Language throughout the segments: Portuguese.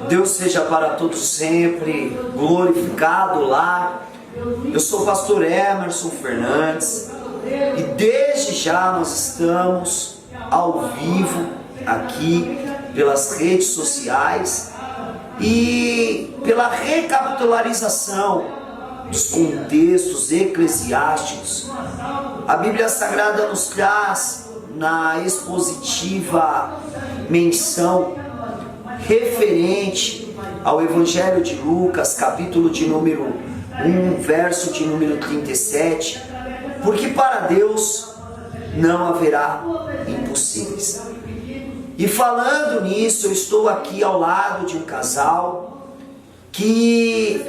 Deus seja para todos sempre glorificado lá. Eu sou o pastor Emerson Fernandes e desde já nós estamos ao vivo aqui pelas redes sociais e pela recapitularização dos contextos eclesiásticos. A Bíblia Sagrada nos traz na expositiva menção referente ao Evangelho de Lucas, capítulo de número 1, verso de número 37, porque para Deus não haverá impossíveis. E falando nisso, eu estou aqui ao lado de um casal que,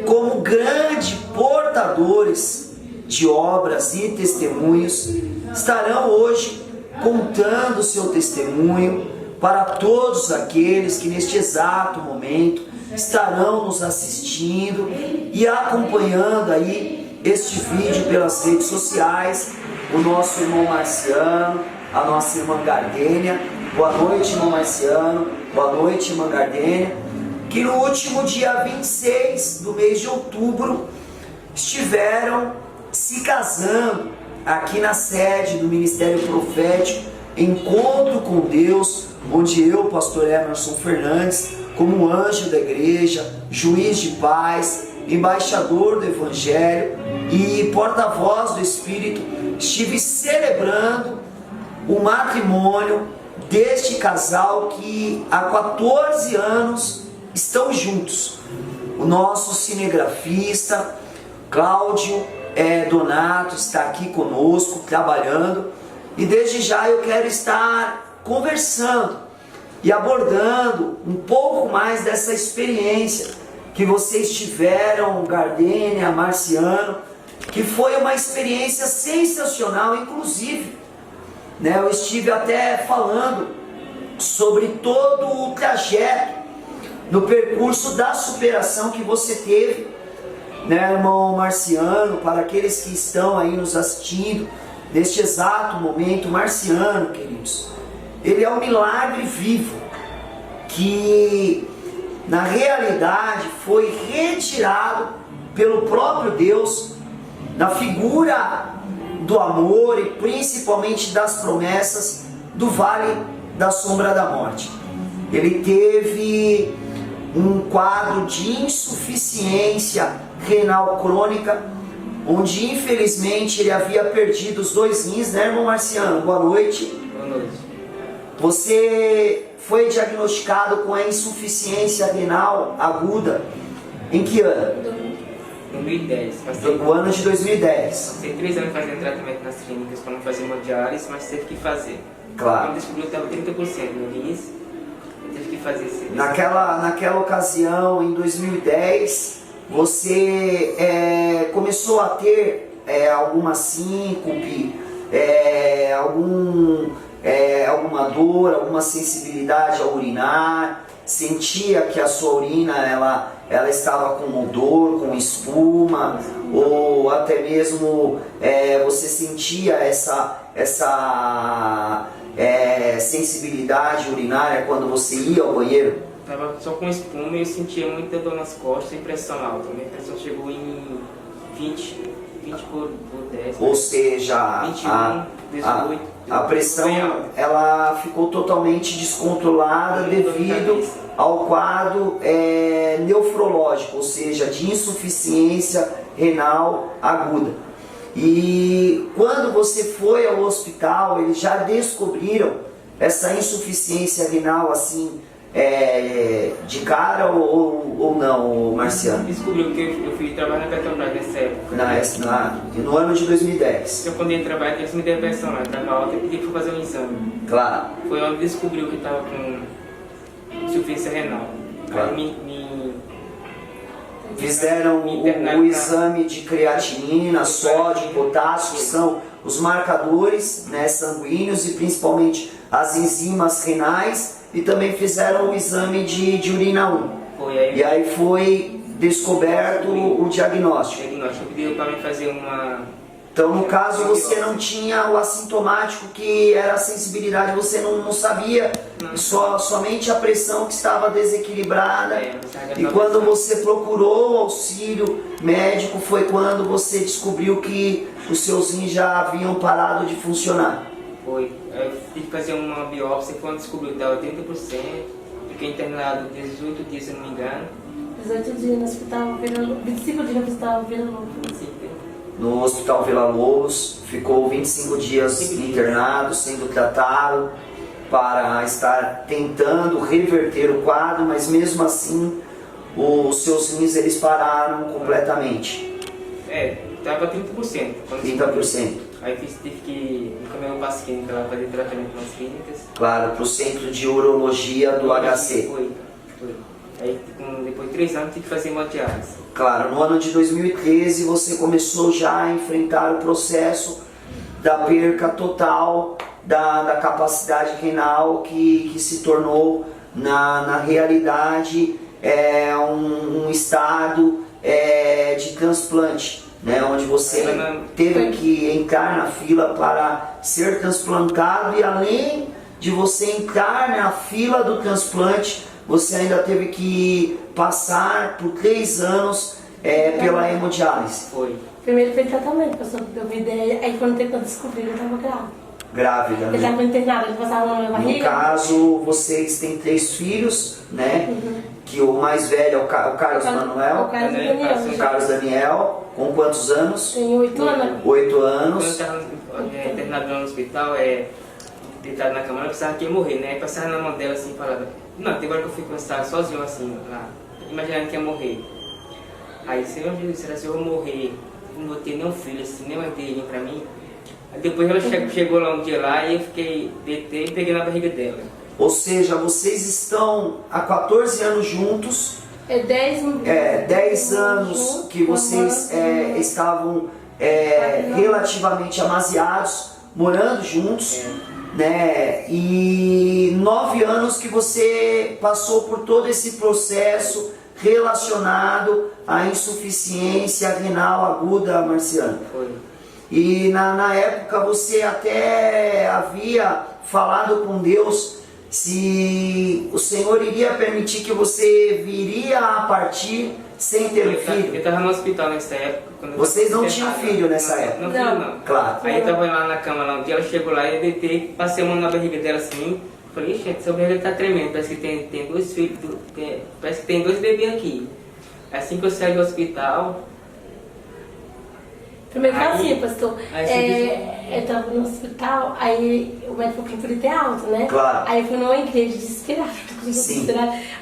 como grandes portadores de obras e testemunhos, estarão hoje contando o seu testemunho para todos aqueles que neste exato momento estarão nos assistindo e acompanhando aí este vídeo pelas redes sociais. O nosso irmão Marciano, a nossa irmã Gardênia. Boa noite, irmão Marciano. Boa noite, irmã Gardênia. Que no último dia 26 do mês de outubro estiveram se casando aqui na sede do Ministério Profético Encontro com Deus, onde eu, pastor Emerson Fernandes, como anjo da igreja, juiz de paz, embaixador do Evangelho e porta-voz do Espírito, estive celebrando o matrimônio deste casal que há 14 anos estão juntos. O nosso cinegrafista Cláudio Donato está aqui conosco, trabalhando, e desde já eu quero estar conversando e abordando um pouco mais dessa experiência que vocês tiveram, Gardênia, Marciano, que foi uma experiência sensacional. Inclusive, eu estive até falando sobre todo o trajeto no percurso da superação que você teve, irmão Marciano. Para aqueles que estão aí nos assistindo neste exato momento, Marciano, queridos, ele é um milagre vivo que na realidade foi retirado pelo próprio Deus na figura do amor e principalmente das promessas do Vale da Sombra da Morte. Ele teve um quadro de insuficiência renal crônica, onde infelizmente ele havia perdido os 2 rins, irmão Marciano? Boa noite. Boa noite. Você foi diagnosticado com a insuficiência renal aguda em que ano? 2010. O ano de 2010. Passei 3 anos fazendo tratamento nas clínicas para não fazer uma diálise, mas teve que fazer. Claro. Quando descobriu que estava 30% no rins, teve que fazer esse. Naquela ocasião, em 2010, você começou a ter alguma síncope, alguma dor, alguma sensibilidade ao urinar, sentia que a sua urina ela estava com odor, com espuma, ou até mesmo você sentia essa sensibilidade urinária quando você ia ao banheiro? Estava só com espuma e eu sentia muita dor nas costas e pressão alta. Minha pressão chegou em 20 por 10. Ou seja, 21, 18. A pressão ela ficou totalmente descontrolada devido ao quadro nefrológico, ou seja, de insuficiência renal aguda. E quando você foi ao hospital, eles já descobriram essa insuficiência renal assim de cara ou não, Marciano? Descobriu que eu fui trabalhar na Petrobras nessa época. No ano de 2010. Eu quando ia trabalhar, eles me deram pressão lá, estava alta e pedi para fazer um exame. Claro. Foi onde descobriu que estava com insuficiência renal. Claro. Aí fizeram o exame de creatinina, sódio, potássio, que são os marcadores sanguíneos e principalmente as enzimas renais, e também fizeram o exame de urina 1. E aí foi descoberto o diagnóstico. Pediu para mim fazer uma... Então, no caso, você não tinha o assintomático, que era a sensibilidade, você não sabia Não. Somente a pressão que estava desequilibrada. Você E quando você procurou o auxílio médico foi quando você descobriu que os seus rins já haviam parado de funcionar. Foi. Eu tive que fazer uma biópsia e quando descobriu que estava 30%. Fiquei internado 18 dias, se não me engano. 18 dias no hospital, 25 dias no hospital, Vila Lobos. No Hospital Vila Lobos, ficou 25 dias internado, sendo tratado para estar tentando reverter o quadro, mas mesmo assim os seus rins eles pararam completamente. Estava 30%. 30%. Aí tive que encaminhar para as clínicas lá, fazer tratamento nas clínicas. Claro, para o centro de urologia do HC. Foi. Aí depois de 3 anos tive que fazer hemodiálise. Claro, no ano de 2013 você começou já a enfrentar o processo da perca total da capacidade renal que se tornou na realidade um estado de transplante, né, onde você teve que entrar na fila para ser transplantado e além de você entrar na fila do transplante, você ainda teve que passar por 3 anos pela hemodiálise. Foi. Primeiro foi tratamento, passou por eu ideia, aí quando eu descobri eu estava grávida. Grávida, Eu né? estava internada, ele passava na minha No barriga. caso, vocês têm 3 filhos, né? Que o mais velho é o Carlos Manuel. O Carlos Daniel. O Carlos Daniel, com quantos anos? Tem 8 anos. 8 Quando eu anos. estava internado no hospital, deitado na cama, eu pensava que ia morrer, né? Aí passava na mão dela assim e falava, não, tem hora que eu fico cansado sozinho assim, lá, imaginando que ia morrer. Aí, Senhor Jesus, será que eu vou morrer? Não vou ter nenhum filho, assim, nem uma filhinha pra mim. Aí depois ela chegou lá um dia lá e eu fiquei, deitei e peguei na barriga dela. Ou seja, vocês estão há 14 anos juntos. 10 anos que vocês estavam relativamente amaziados, morando juntos, né? E 9 anos que você passou por todo esse processo relacionado à insuficiência renal aguda, Marciano. Foi. E na época você até havia falado com Deus se o Senhor iria permitir que você viria a partir sem ter um filho. Eu estava no hospital nessa época. Vocês não tinham filho nessa época? Não, filho não. Claro. Aí eu tava lá na cama, lá um dia ela chegou lá e eu deitei, passei a mão na barriga dela assim. Falei, gente, essa barriga tá tremendo, parece que tem 2 filhos, parece que tem 2 bebês aqui. Assim que eu saí do hospital... Primeiro foi assim, pastor. Aí eu estava no hospital, aí o médico falou que eu podia ter alta, né? Claro. Aí eu fui numa igreja desesperada, Sim.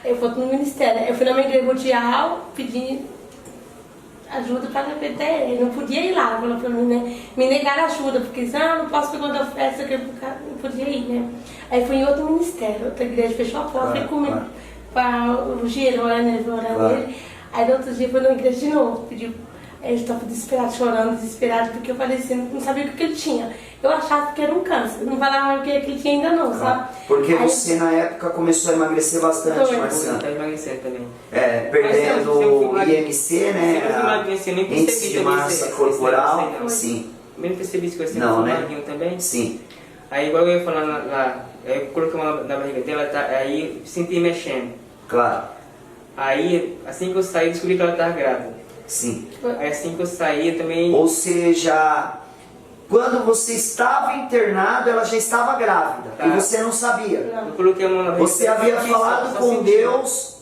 aí eu fui no ministério. Eu fui numa igreja mundial, pedi ajuda para ter. Eu não podia ir lá, falou para mim, né? Me negaram ajuda, porque não posso pegar outra festa, que eu não podia ir, né? Aí fui em outro ministério, outra igreja fechou a porta, fui comigo para o Giro, orar nele. Aí no outro dia fui na igreja de novo, pedi. Eu estava desesperado, chorando, desesperado, porque eu falei assim, não sabia o que ele tinha. Eu achava que era um câncer, não falava o que ele tinha ainda não, sabe? Porque aí, você na época começou a emagrecer bastante, Foi. Marciano. Tá emagrecendo também. Perdendo o IMC, né? Índice de massa corporal. Sim. Eu nem percebi isso, que eu sempre Não, fui né? magrinho também. Sim. Aí igual eu ia falando lá, eu coloquei a mão na barriga dela, aí senti mexendo. Claro. Aí, assim que eu saí, descobri que ela estava grávida. Sim. Aí assim que eu saí, eu também... Ou seja, quando você estava internado, ela já estava grávida. Tá. E você não sabia. Eu coloquei a mão na barriga Você dela, havia só falado com senti. Deus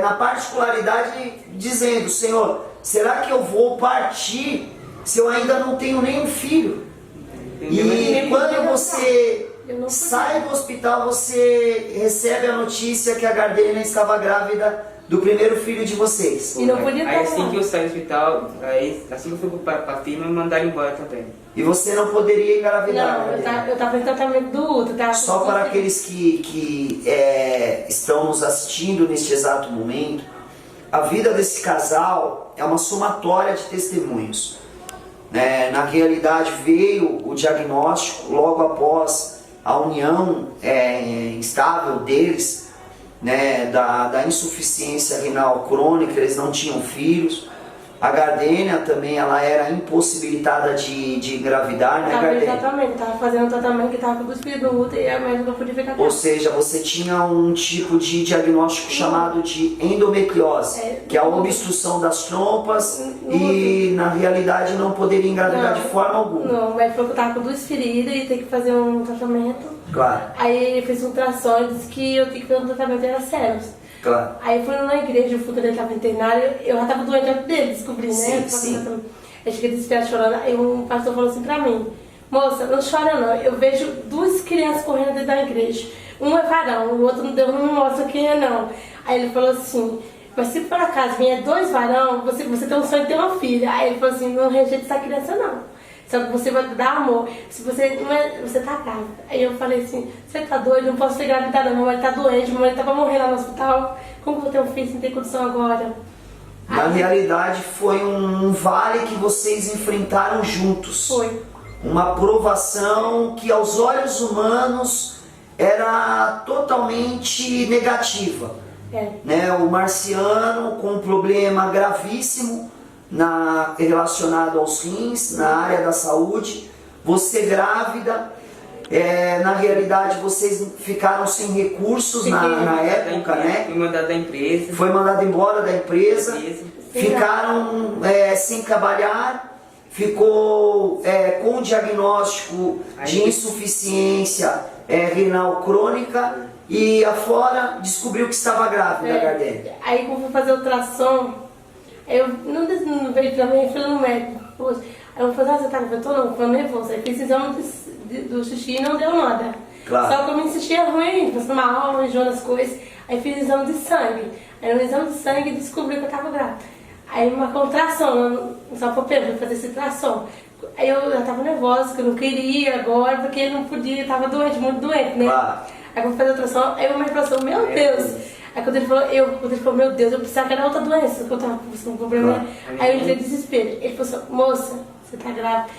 na particularidade, dizendo, Senhor, será que eu vou partir se eu ainda não tenho nenhum filho? E quando você sai do hospital, você recebe a notícia que a Gardênia estava grávida do primeiro filho de vocês. E não podia Aí estar assim lá. que eu saí do hospital, aí, assim que eu fui para a firma, me mandaram embora também. E você não poderia engravidar. Não, Gardênia. eu estava em tratamento do útero. Tava Só com- para aqueles que estão nos assistindo neste exato momento, a vida desse casal é uma somatória de testemunhos. Na realidade veio o diagnóstico logo após a união instável deles, né, da insuficiência renal crônica, eles não tinham filhos. A Gardênia também, ela era impossibilitada de engravidar, né, Gardênia? Exatamente, tava fazendo um tratamento que tava com os filhos no útero e a médica não podia ficar Ou grávida. seja, você tinha um tipo de diagnóstico chamado de endometriose, que é a obstrução das trompas e na realidade não poderia engravidar de forma alguma. Não, o médico falou que eu tava com 2 feridas e tem que fazer um tratamento. Claro, Aí ele fez um ultrassom e disse que eu tinha que fazer um tratamento era sério. claro. Aí foi na igreja, o futuro dele estava internado, eu já estava doente antes dele, descobri, né? Sim, sim. Eu cheguei desesperada chorando, aí um pastor falou assim pra mim, moça, não chora não, eu vejo 2 crianças correndo dentro da igreja, um é varão, o outro Deus não me mostra quem é não. Aí ele falou assim, mas se por acaso vier 2 varão, você tem um sonho de ter uma filha. Aí ele falou assim, não rejeite essa criança não. Só que você vai dar amor. Se você não é, você tá grávida. Aí eu falei assim, você tá doido, não posso ser grávida não, mamãe tá doente, mamãe tá pra morrer lá no hospital. Como que eu vou ter um filho sem ter condição agora? Na realidade foi um vale que vocês enfrentaram juntos. Foi. Uma provação que aos olhos humanos era totalmente negativa. Né? O Marciano com um problema gravíssimo relacionado aos rins, na área da saúde, você grávida, na realidade vocês ficaram sem recursos na época, né? Fui mandado da empresa. Foi mandado embora da empresa, ficaram sem trabalhar, ficou com diagnóstico de insuficiência renal crônica e afora descobriu que estava grávida, Gardênia. Aí quando fui fazer ultrassom, eu não veio pra mim, fui no médico. Poxa. Aí eu falei, você tá nervoso? Não, eu tô nervoso. Aí fiz exame do xixi e não deu nada. Claro. Só que eu me sentia ruim, passando mal, enjoando as coisas. Aí fiz exame de sangue. Aí no exame de sangue descobri que eu tava grávida. Aí uma contração, só pra fazer esse ultrassom. Aí eu já tava nervosa, que eu não queria agora, porque eu não podia, eu tava doente, muito doente, né? Claro. Aí quando eu fiz a ultrassom, aí o médico falou assim, meu Deus. Aí quando ele falou, meu Deus, eu precisava que era outra doença, que eu tava com um problema. Claro. Aí eu entrei em desespero. Ele falou assim, moça, você tá grávida.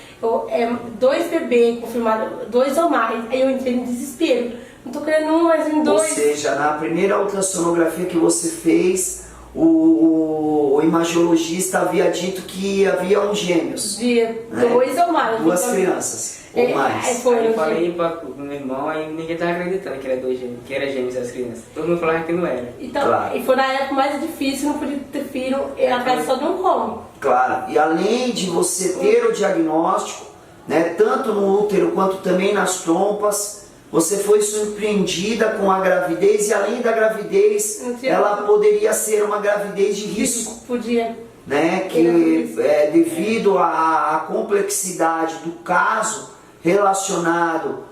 2 bebês confirmados, 2 ou mais. Aí eu entrei em desespero. Não tô querendo um, mas em 2. Ou seja, na primeira ultrassonografia que você fez, o imagiologista havia dito que havia gêmeos. Dia, 2 ou mais. 2 crianças, ou mais. Aí eu falei pro meu irmão, aí ninguém tava acreditando que era 2 gêmeos, que era gêmeos as crianças. Todo mundo falava que não era. Então, Claro. E foi na época mais difícil, não podia ter filho, era atrás só de um como. Claro, e além de você ter o diagnóstico, né, tanto no útero quanto também nas trompas, você foi surpreendida com a gravidez e além da gravidez, ela poderia ser uma gravidez de risco. Podia. Né, que devido à complexidade do caso relacionado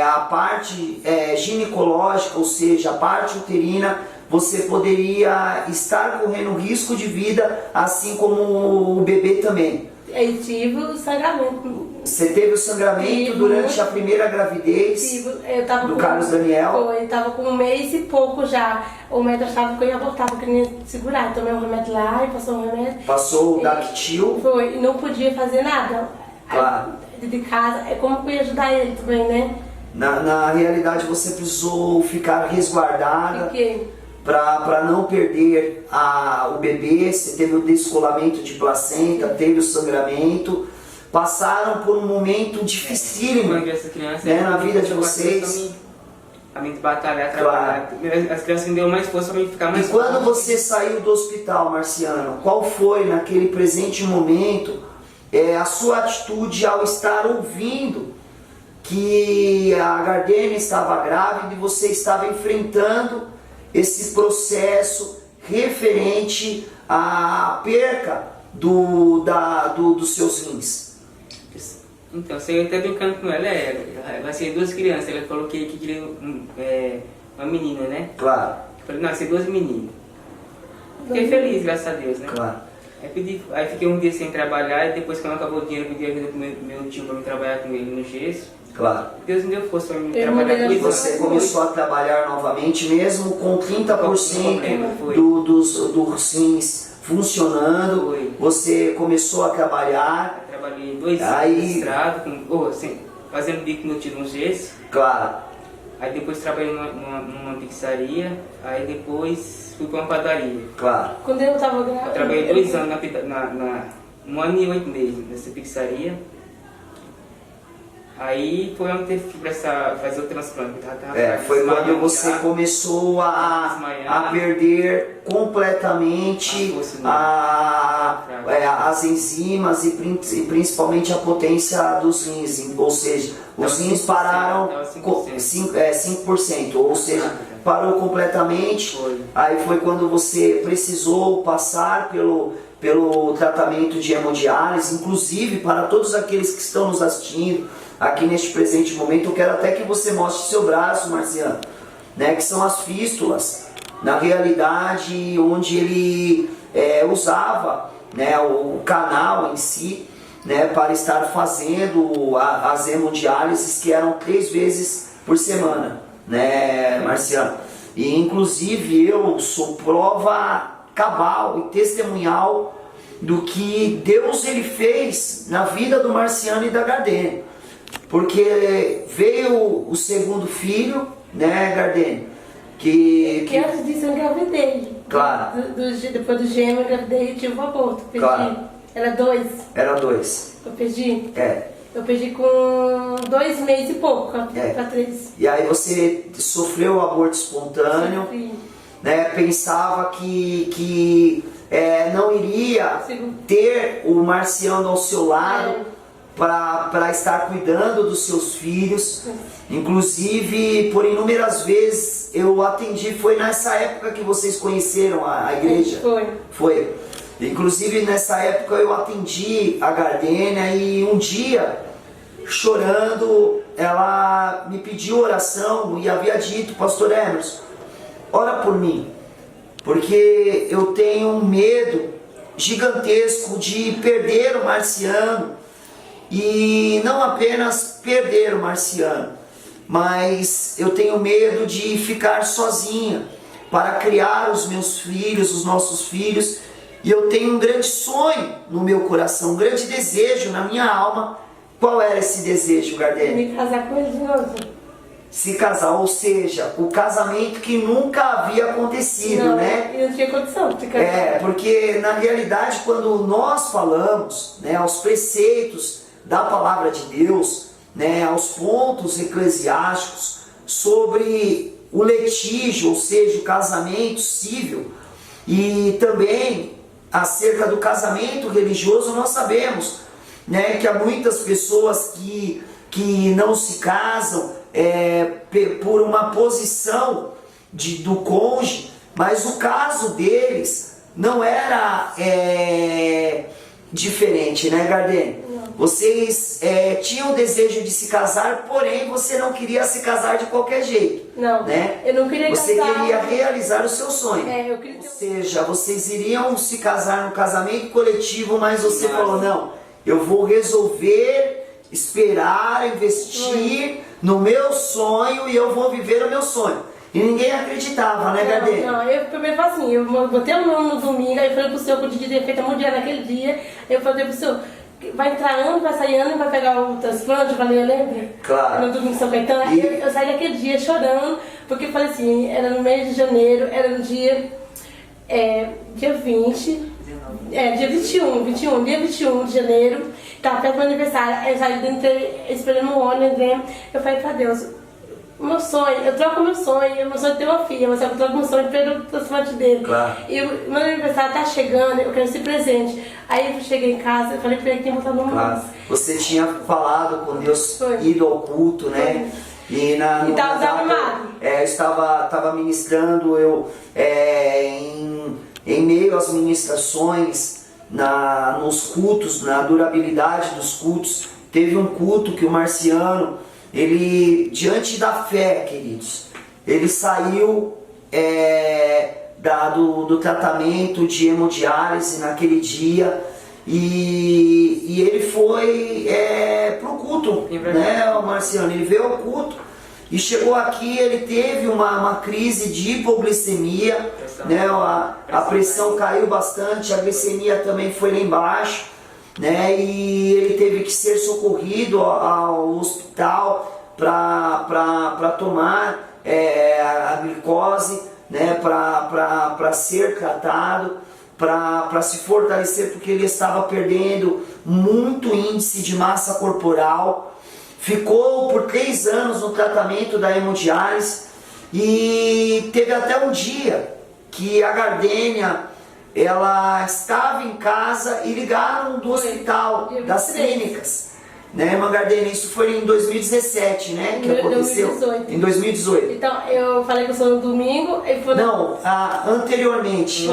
à parte ginecológica, ou seja, a parte uterina, você poderia estar correndo risco de vida, assim como o bebê também. Eu tive o sangramento. Você teve o sangramento durante a primeira gravidez do Carlos Daniel? Foi, eu tava com 1 mês e pouco já. O médico achava que eu ia abortar, porque eu não ia segurar. Tomei um remédio lá e passou um remédio. Passou o Dactil? Foi, e não podia fazer nada. Claro. Aí, de casa, como que eu ia ajudar ele também, né? Na realidade você precisou ficar resguardada. Fiquei. Para não perder o bebê, você teve o descolamento de placenta, teve o sangramento, passaram por um momento dificílimo, né, na vida de vocês. A mim batalhar, trabalhar. Claro. As crianças me deu mais força para mim ficar mais forte. E quando você saiu do hospital, Marciano, qual foi naquele presente momento a sua atitude ao estar ouvindo que a Gardênia estava grávida e você estava enfrentando esse processo referente à perca dos seus rins? Então, eu até brincando com ela, vai ser 2 crianças, ela falou que queria uma menina, né? Claro. Eu falei, não, vai ser 2 meninas. Fiquei feliz, graças a Deus, né? Claro. Aí fiquei um dia sem trabalhar e depois quando acabou o dinheiro, pedi ajuda pro meu tio para me trabalhar com ele no gesso. Claro. Deus me deu força para me trabalhar com isso. Você começou a trabalhar novamente, mesmo com 30% dos rins funcionando. Foi. Você começou a trabalhar. Eu trabalhei 2 anos registrado, fazendo bico no tiro no gesso. Claro. Aí depois trabalhei numa pizzaria, aí depois fui para uma padaria. Claro. Quando eu tava grávida. Eu trabalhei 2 anos um ano e 8 meses nessa pizzaria. Aí foi onde teve que fazer o transplante. Foi quando você começou a perder completamente as enzimas e principalmente a potência dos rins. Ou seja, os rins pararam 5%, ou seja, parou completamente. Aí foi quando você precisou passar pelo tratamento de hemodiálise. Inclusive, para todos aqueles que estão nos assistindo aqui neste presente momento, eu quero até que você mostre seu braço, Marciano, né, que são as fístulas, na realidade, onde ele usava, né, o canal em si, né, para estar fazendo as hemodiálises, que eram 3 vezes por semana, né, Marciano? E inclusive eu sou prova cabal e testemunhal do que Deus ele fez na vida do Marciano e da Gardene. Porque veio o segundo filho, né, Gardene? Que antes disso eu engravidei. Claro. Depois do gêmeo eu engravidei e tive um aborto. Perdi. Claro. Era 2. Era 2. Eu perdi? É. Eu perdi com 2 meses e pouco, para 3. E aí você sofreu o aborto espontâneo, né? Pensava que não iria ter o Marciano ao seu lado. Para estar cuidando dos seus filhos. Inclusive, por inúmeras vezes eu atendi, foi nessa época que vocês conheceram a igreja? Foi. Inclusive nessa época eu atendi a Gardênia e um dia, chorando, ela me pediu oração e havia dito: Pastor Emerson, ora por mim, porque eu tenho um medo gigantesco de perder o Marciano. E não apenas perder o Marciano, mas eu tenho medo de ficar sozinha para criar os meus filhos, os nossos filhos. E eu tenho um grande sonho no meu coração, um grande desejo na minha alma. Qual era esse desejo, Gardene? Me casar com ele de novo. Se casar, ou seja, o casamento que nunca havia acontecido, não, né? Eu não tinha condição de casar. Porque na realidade quando nós falamos, né, aos preceitos da palavra de Deus, né, aos pontos eclesiásticos sobre o litígio, ou seja, o casamento civil, e também acerca do casamento religioso, nós sabemos, né, que há muitas pessoas que não se casam por uma posição do cônjuge, mas o caso deles não era diferente, né, Gardene? Vocês tinham o desejo de se casar, porém você não queria se casar de qualquer jeito. Não, né? Eu não queria Você casar. queria realizar o seu sonho. Eu queria... Ou seja, vocês iriam se casar no casamento coletivo, mas você falou: não, eu vou resolver esperar, investir no meu sonho e eu vou viver o meu sonho. E ninguém acreditava, né, Gardene? Não, eu primeiro falei assim, eu botei o nome no domingo, aí eu falei pro senhor que eu tinha feito a mundial naquele dia, eu falei pro senhor: vai entrar ano, vai sair ano e vai pegar o transplante. Eu falei: eu lembro? Claro. No domingo em São Caetano. Eu saí daquele dia chorando, porque eu falei assim, era no mês de janeiro, era no dia 20, dia 21 de janeiro, tava perto do meu aniversário. Aí eu saí, entrei esperando um ônibus, né? Eu falei pra Deus: o meu sonho, eu troco meu sonho é ter uma filha, mas eu troco meu sonho pelo transplante dele. Claro. E o meu aniversário tá chegando, eu quero ser presente. Aí eu cheguei em casa, eu falei pra ele que ia botar no claro. Você tinha falado com Deus, ido ao culto, né? E estava desarmado. Eu estava ministrando, em meio às ministrações, nos cultos, na durabilidade dos cultos, teve um culto que o Marciano, ele, diante da fé, queridos, ele saiu do tratamento de hemodiálise naquele dia e ele foi pro culto, né, o Marciano? Ele veio ao culto e chegou aqui, ele teve uma crise de hipoglicemia, né, a pressão caiu bastante, a glicemia também foi lá embaixo, né, e ele teve que ser socorrido ao hospital para tomar a glicose, né, para ser tratado, para se fortalecer, porque ele estava perdendo muito índice de massa corporal. Ficou por 3 anos no tratamento da hemodiálise e teve até um dia que a Gardênia, ela estava em casa e ligaram do hospital, das clínicas, né, irmã Gardênia? Isso foi em 2017, né, que aconteceu? 2018. Em 2018. Então, eu falei que eu sou no domingo, ele falou... Não, anteriormente,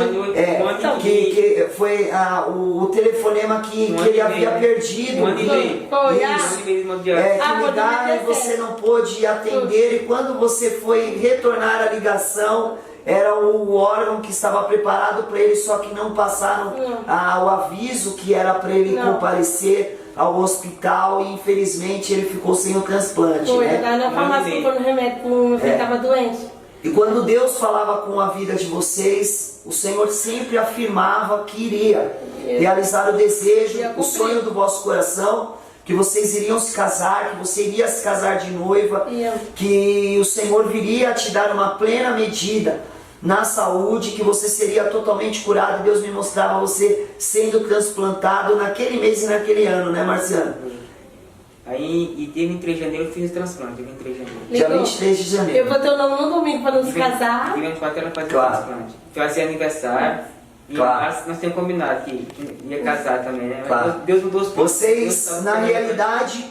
que foi o telefonema que ele havia perdido. Um ano e meio. Isso. Um ano e meio de hemodiálise. Que ligaram e você não pôde atender, e quando você foi retornar a ligação, era o órgão que estava preparado para ele, só que não passaram o aviso que era para ele comparecer ao hospital, e infelizmente ele ficou sem o transplante. Foi, né? lá na farmácia comprando remédio para o meu filho que estava doente. E quando Deus falava com a vida de vocês, o Senhor sempre afirmava que iria realizar o desejo, o sonho do vosso coração, que vocês iriam se casar, que você iria se casar de noiva, que o Senhor viria a te dar uma plena medida na saúde, que você seria totalmente curado. Deus me mostrava você sendo transplantado naquele mês e naquele ano, né, Marciano? Aí, e dia 23 de janeiro eu fiz o transplante, dia 23 de janeiro. Dia 23 de janeiro. Eu botei o nome no domingo para nos casar. Dia 24 ela fazia o transplante. Fazia aniversário. E nós tínhamos combinado que ia casar também, né? Deus mudou os planos. Vocês, na realidade,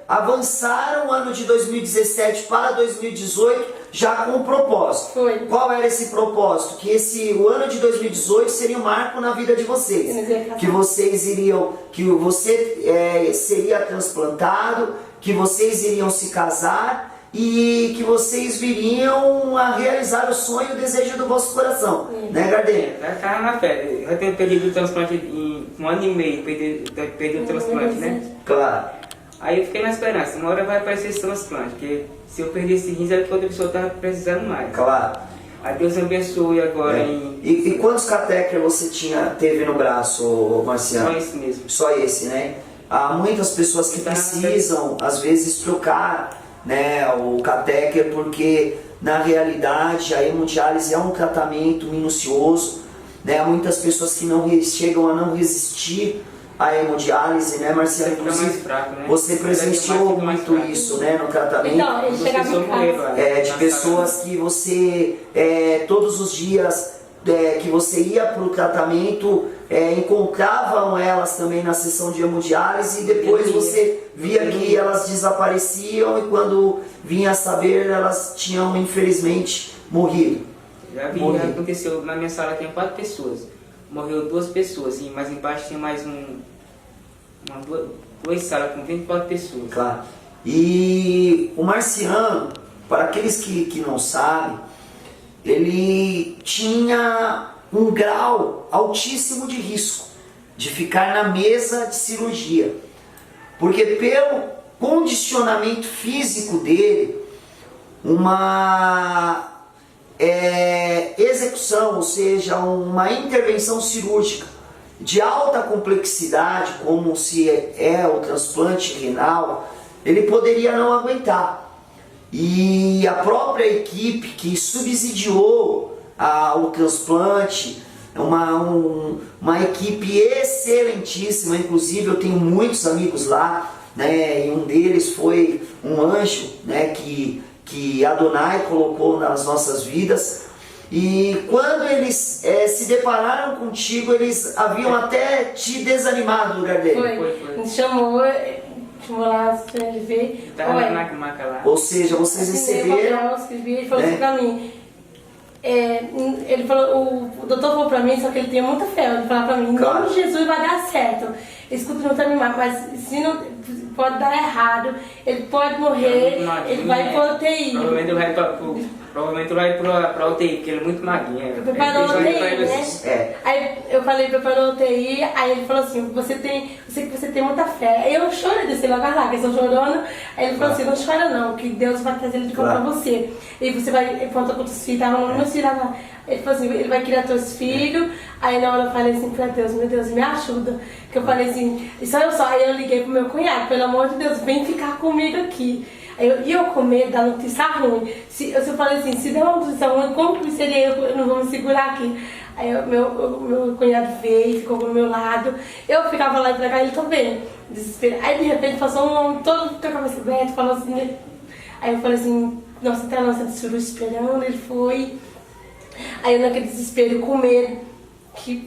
avançaram o ano de 2017 para 2018 já com um propósito. Foi. Qual era esse propósito? Que o ano de 2018 seria um marco na vida de vocês. Que vocês iriam, que você seria transplantado, que vocês iriam se casar e que vocês viriam a realizar o sonho e o desejo do vosso coração. Né, Gardênia? Eu estava na fé. Eu tenho perdido o transplante em 1 ano e meio, perdi o transplante, né? Claro. Aí eu fiquei na esperança, uma hora vai aparecer esse transplante, porque se eu perder esse rins era porque outra pessoa estava precisando mais. Claro. Aí Deus abençoe agora em... E quantos catéteres você teve no braço, Marciano? Só esse mesmo. Só esse, né? Há muitas pessoas que precisam, às vezes, trocar, né, o catéter, porque na realidade a hemodiálise é um tratamento minucioso, né? Há muitas pessoas que não chegam a não resistir à hemodiálise, né, Marciano? Inclusive, fraco, né? Você presenciou muito isso, né, no tratamento. Então, ele chegava em casa. De pessoas que você, todos os dias que você ia para o tratamento, encontravam elas também na sessão de hemodiálise, e depois você via que elas desapareciam, e quando vinha a saber, elas tinham infelizmente morrido. Já aconteceu, na minha sala tinha 4 pessoas, morreu 2 pessoas, mas embaixo tinha mais duas salas com 24 pessoas. Claro. E o Marciano, para aqueles que não sabem, ele tinha um grau altíssimo de risco de ficar na mesa de cirurgia, porque pelo condicionamento físico dele, uma execução, ou seja, uma intervenção cirúrgica de alta complexidade, como se é o transplante renal, ele poderia não aguentar. E a própria equipe que subsidiou o transplante, uma equipe excelentíssima, inclusive eu tenho muitos amigos lá, né, e um deles foi um anjo, né, que Adonai colocou nas nossas vidas. E quando eles se depararam contigo, eles haviam até te desanimado no lugar dele. Foi. Me chamou lá, ele veio. Ou seja, vocês receberam. Ele falou assim pra mim. Ele falou, o doutor falou pra mim, só que ele tinha muita fé. Ele falou pra mim, em nome de Jesus vai dar certo. Escuta, não tá animado, mas se não pode dar errado, ele pode morrer, ele vai pra UTI. Provavelmente vai pra UTI, porque ele é muito magrinho. Preparou a UTI, né? Aí eu falei, preparou a UTI, aí ele falou assim, você tem muita fé. Aí eu chorei, desci logo lá, que eu estou chorando. Aí ele falou assim, não chora não, que Deus vai trazer ele de volta pra você. E você vai, conta com os filhos, tava meus filhos lá. Ele falou assim, ele vai criar teus filhos. Aí na hora eu falei assim pra Deus, meu Deus, me ajuda. Que eu falei assim, aí eu liguei pro meu cunhado, pelo amor de Deus, vem ficar comigo aqui. E eu com medo da notícia ruim. Eu falei assim, se der uma notícia ruim, como que seria eu não vou me segurar aqui? Aí meu cunhado veio, ficou do meu lado. Eu ficava lá e pra cá, ele também, desesperado. Aí de repente passou um homem todo com a cabeça aberta, falou assim. Aí eu falei assim, nossa, tá na nossa de cirurgia esperando, ele foi. Aí eu naquele desespero, com medo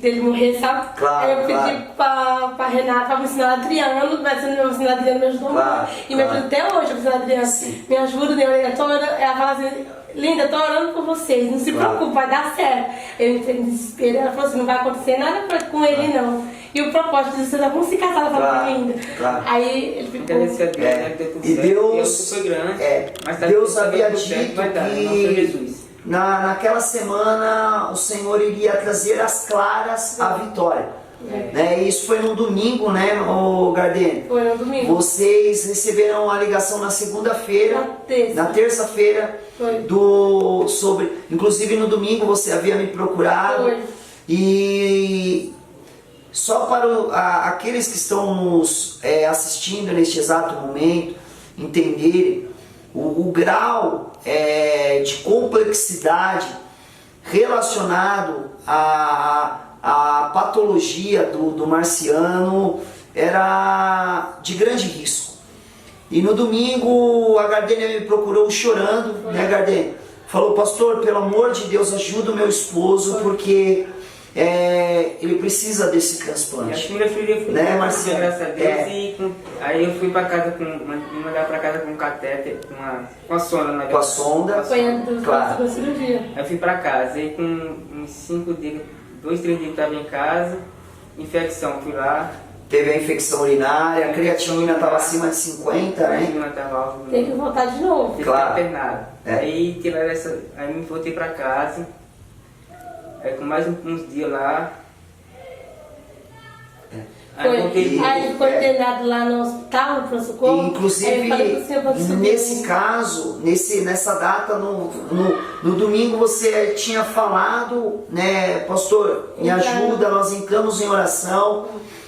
dele morrer, sabe? Claro, aí eu pedi pra Renata pra me ensinar Adriano, mas me ensinar Adriano me ajudou muito. E me ajuda até hoje a ensinar Adriano. Sim. Me ajuda, ela fala assim, linda, tô orando por vocês, não se preocupe, vai dar certo. Eu entrei em desespero, ela falou assim, não vai acontecer nada com ele não. E o propósito de vocês vão se casar, ela falou linda. Aí ele ficou... E Deus, foi grande, mas Deus havia dito que naquela semana o Senhor iria trazer às claras a vitória. Né? Isso foi no domingo, né, Gardene? Foi no domingo. Vocês receberam a ligação na segunda-feira, na terça-feira, inclusive no domingo você havia me procurado. Foi. E só para aqueles que estão nos assistindo neste exato momento entenderem o grau de complexidade relacionado à patologia do Marciano era de grande risco. E no domingo a Gardênia me procurou chorando, né, Gardênia? Falou, pastor, pelo amor de Deus, ajuda o meu esposo, porque ele precisa desse transplante. E a segunda filha foi, né, Marciano? Graças a Deus, aí eu fui para casa me mandar para casa com um catéter, com a sonda, na verdade. Com a sonda, foi antes claro. da cirurgia. Aí eu fui para casa, aí com uns 5 dias, 2, 3 dias que estava em casa, infecção, fui lá. Teve a infecção urinária, a creatinina estava acima de 50, né? Tem que voltar de novo. Fiquei Claro. internado. Aí tiraram aí me voltei para casa. Aí com mais uns dias lá. Aí ficou internado lá no hospital, no pronto-socorro. Inclusive, nesse caso, nessa data, no domingo, você tinha falado, né, pastor, me ajuda, nós entramos em oração,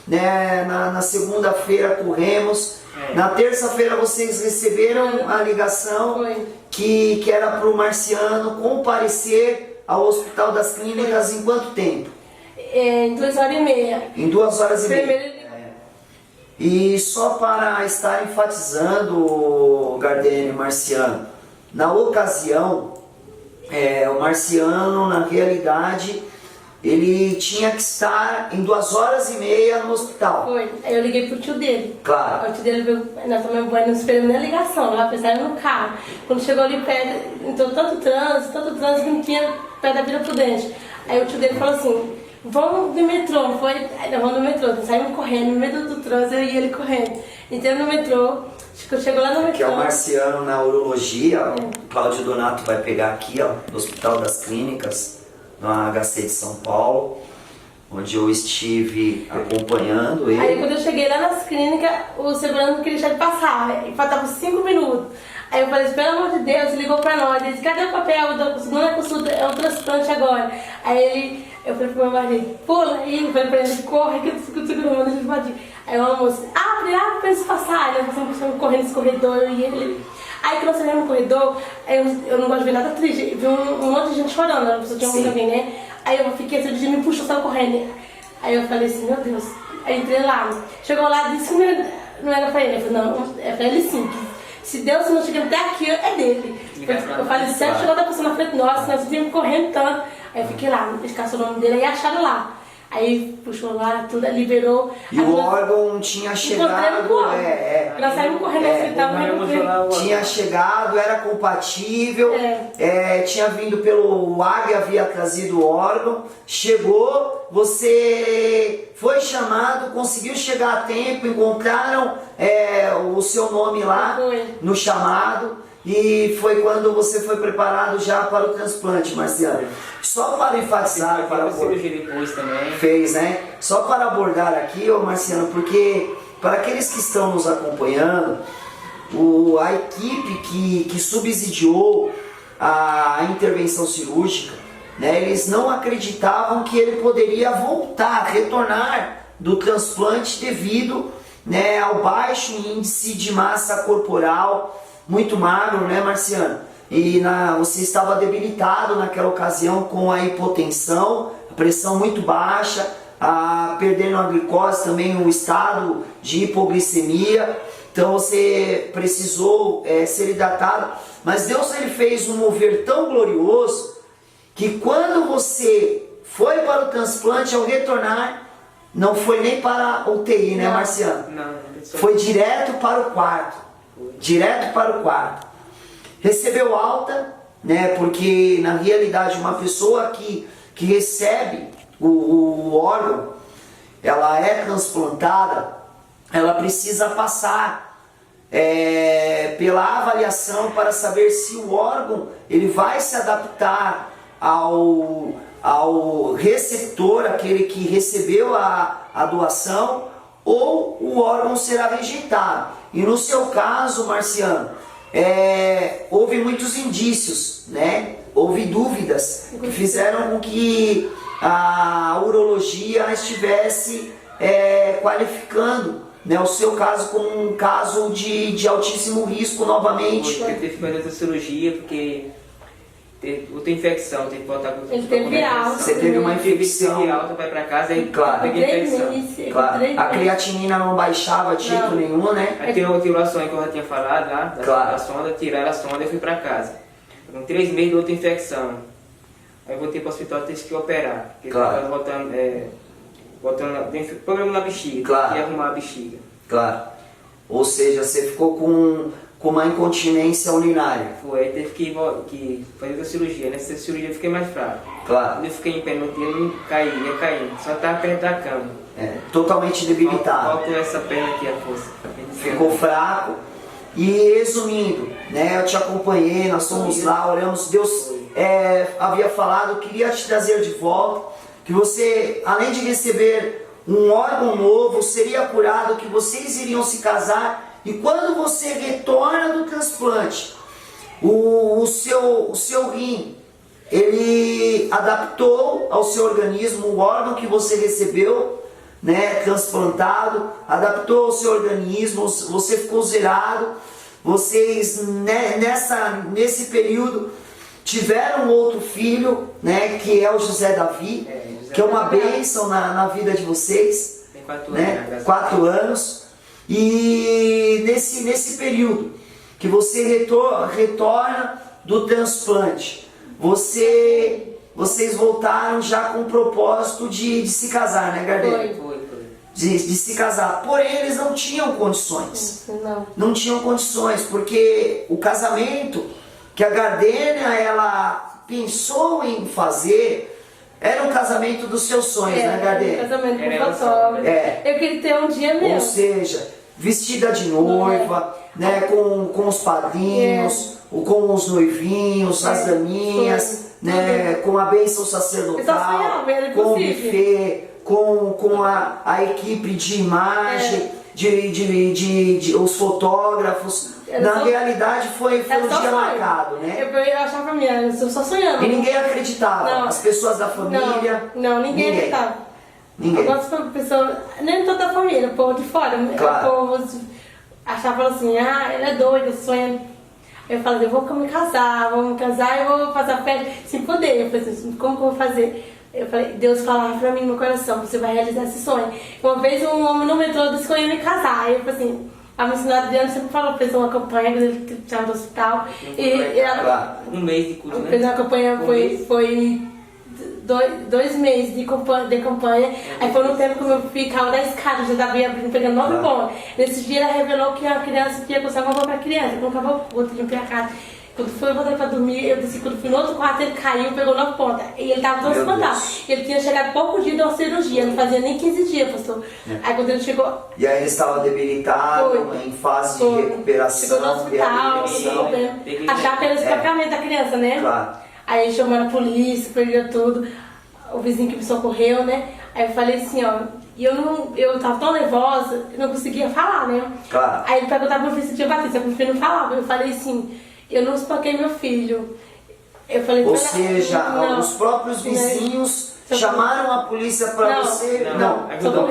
né, na segunda-feira corremos, na terça-feira vocês receberam a ligação que era para o Marciano comparecer ao Hospital das Clínicas em quanto tempo? Em 2h30. Em 2h30. Primeiro... E só para estar enfatizando, Gardênia e Marciano, na ocasião, o Marciano, na realidade, ele tinha que estar em 2h30 no hospital. Foi. Aí eu liguei pro tio dele. Claro. O tio dele veio, nós também não esperamos nem a ligação, lá pensaram no carro. Quando chegou ali perto, entrou tanto trânsito que não tinha pé da Vila Prudente. Aí o tio dele falou assim, vamos no metrô, não foi? Aí nós vamos no metrô, nós saímos correndo, no meio do trânsito, eu e ele correndo. Entramos no metrô, chegou lá no metrô. Que é o Marciano na urologia, o Cláudio Donato vai pegar aqui, ó, no Hospital das Clínicas, no HC de São Paulo, onde eu estive acompanhando ele. Aí quando eu cheguei lá nas clínicas, o segurança não queria deixar de passar, e faltava 5 minutos. Aí eu falei, pelo amor de Deus, ligou pra nós, ele disse, cadê o papel da segunda consulta, é um transplante agora. Aí eu falei pro meu marido, pula aí, eu falei pra ele, corre, que o segurança manda a gente invadir. Aí uma moça, abre pra eles passarem, nós estamos correndo nesse corredor, eu e ele. Aí que nós saímos no corredor, eu não gosto de ver nada triste, vi um monte de gente chorando, a pessoa tinha muito alguém, né? Aí eu fiquei assim, ele me puxou, saiu correndo. Aí eu falei assim, meu Deus. Aí entrei lá, chegou lá, disse que não era pra ele. Eu falei, não, é pra ele sim. Se Deus não chegou até aqui, é dele. Eu falei, certo, chegou outra pessoa na frente, nossa, nós vimos correndo tanto. Aí eu fiquei lá, eles caçaram o nome dele, aí acharam lá. Aí puxou lá, tudo, liberou. E o órgão tinha chegado. Nós saímos correndo, tinha chegado, era compatível, tinha vindo pelo Águia, havia trazido o órgão, chegou, você foi chamado, conseguiu chegar a tempo, encontraram o seu nome lá no chamado. E foi quando você foi preparado já para o transplante, Marciano. Só para enfatizar, para depois também. Fez, né? Só para abordar aqui, ô Marciano, porque para aqueles que estão nos acompanhando, a equipe que subsidiou a intervenção cirúrgica, né, eles não acreditavam que ele poderia voltar, retornar do transplante devido, né, ao baixo índice de massa corporal muito magro, né, Marciano? E você estava debilitado naquela ocasião com a hipotensão, a pressão muito baixa, perdendo a glicose também, o estado de hipoglicemia. Então você precisou ser hidratado. Mas Deus ele fez um mover tão glorioso que quando você foi para o transplante, ao retornar, não foi nem para a UTI, né, Marciano? Não. Foi direto para o quarto. Direto para o quarto. Recebeu alta, né? Porque na realidade uma pessoa que recebe o órgão, ela é transplantada, ela precisa passar pela avaliação para saber se o órgão ele vai se adaptar ao receptor, aquele que recebeu a doação, ou o órgão será rejeitado. E no seu caso, Marciano, houve muitos indícios, né? Houve dúvidas que fizeram com que a urologia estivesse qualificando, né, o seu caso como um caso de altíssimo risco novamente. Eu tive que fazer essa cirurgia porque teve outra infecção, teve que voltar com Ele teve alta. Você teve uma infecção. Teve alta, vai pra casa e Claro. peguei infecção. Claro. A creatinina não baixava de jeito nenhum, né? Aí tirou a sonda que eu já tinha falado lá, Claro. da sonda, tiraram a sonda e eu fui pra casa. Com 3 meses de outra infecção. Aí eu voltei pro hospital, tive que operar. Porque Claro. tava botando problema na bexiga, Claro. e arrumar a bexiga. Claro. Ou seja, você ficou com uma incontinência urinária. Foi, aí teve que fazer outra cirurgia. Nessa cirurgia eu fiquei mais fraco. Claro. Quando eu fiquei em pé no dia, eu não caí, ia caindo. Só estava perto da cama. Totalmente debilitado. Faltou essa perna aqui, a força. Ficou fraco. E resumindo, né, eu te acompanhei, nós fomos lá, oramos, Deus havia falado, queria te trazer de volta, que você, além de receber um órgão novo, seria curado, que vocês iriam se casar, e quando você retorna do transplante, o seu rim, ele adaptou ao seu organismo o órgão que você recebeu, né, transplantado, adaptou ao seu organismo, você ficou zerado, vocês nesse período tiveram outro filho, né, que é o José Davi, que é uma bênção na vida de vocês. Tem 4 né, anos. 4 anos. E nesse período que você retorna do transplante, vocês voltaram já com o propósito de se casar, né, Gardênia? Foi. De se casar. Porém, eles não tinham condições. Não tinham condições, porque o casamento que a Gardênia ela pensou em fazer era um casamento dos seus sonhos, né, Gardênia? Um casamento com fotógrafo. Eu queria ter um dia mesmo. Ou seja, vestida de noiva, né, com os padrinhos, com os noivinhos, as daminhas, né, com a bênção sacerdotal, com o buffet, com a equipe de imagem, de os fotógrafos. Na realidade foi um dia marcado, né? Eu achava pra mim, eu só sonhando. E ninguém acreditava. Não. As pessoas da família. Não, ninguém acreditava. Ninguém. Agora, se pessoa, nem toda a família, o povo de fora, Claro. o povo achava assim, ela é doida, sonha. Eu falei, eu vou me casar, vamos casar, eu vou fazer a festa sem poder. Eu falei assim, como que eu vou fazer? Eu falei, Deus falava pra mim no coração, você vai realizar esse sonho. Uma vez um homem no metrô disse que eu ia me casar. Aí eu falei assim, a missionária Adriana sempre falou, fez uma campanha quando ele estava no hospital. E ela Um mês de curso, né? fez uma campanha, foi 2 meses de campanha. Aí foi no tempo que eu ficava da escada, já estava abrindo, pegando 9 bolas. Nesse dia ela revelou que a criança tinha gostado de voltar pra criança, colocava o outro limpar a casa. Quando foi voltar pra dormir, eu disse, quando fui no outro quarto, ele caiu, pegou 9 pontas. E ele estava transplantado. Ele tinha chegado pouco dia de uma cirurgia, não fazia nem 15 dias, pastor. Aí quando ele chegou. E aí ele estava debilitado, em fase de recuperação, chegou no hospital, achar pelo escapamento da criança, né? Claro. Aí chamaram a polícia, perdeu tudo. O vizinho que me socorreu, né? Aí eu falei assim, ó. E eu tava tão nervosa, eu não conseguia falar, né? Claro. Aí ele perguntava pro filho se tinha batido, o filho não falava. Eu falei assim, eu não espanquei meu filho. Eu falei, ou seja, não, os próprios vizinhos Chamaram a polícia pra Não, você? não. Ajudou.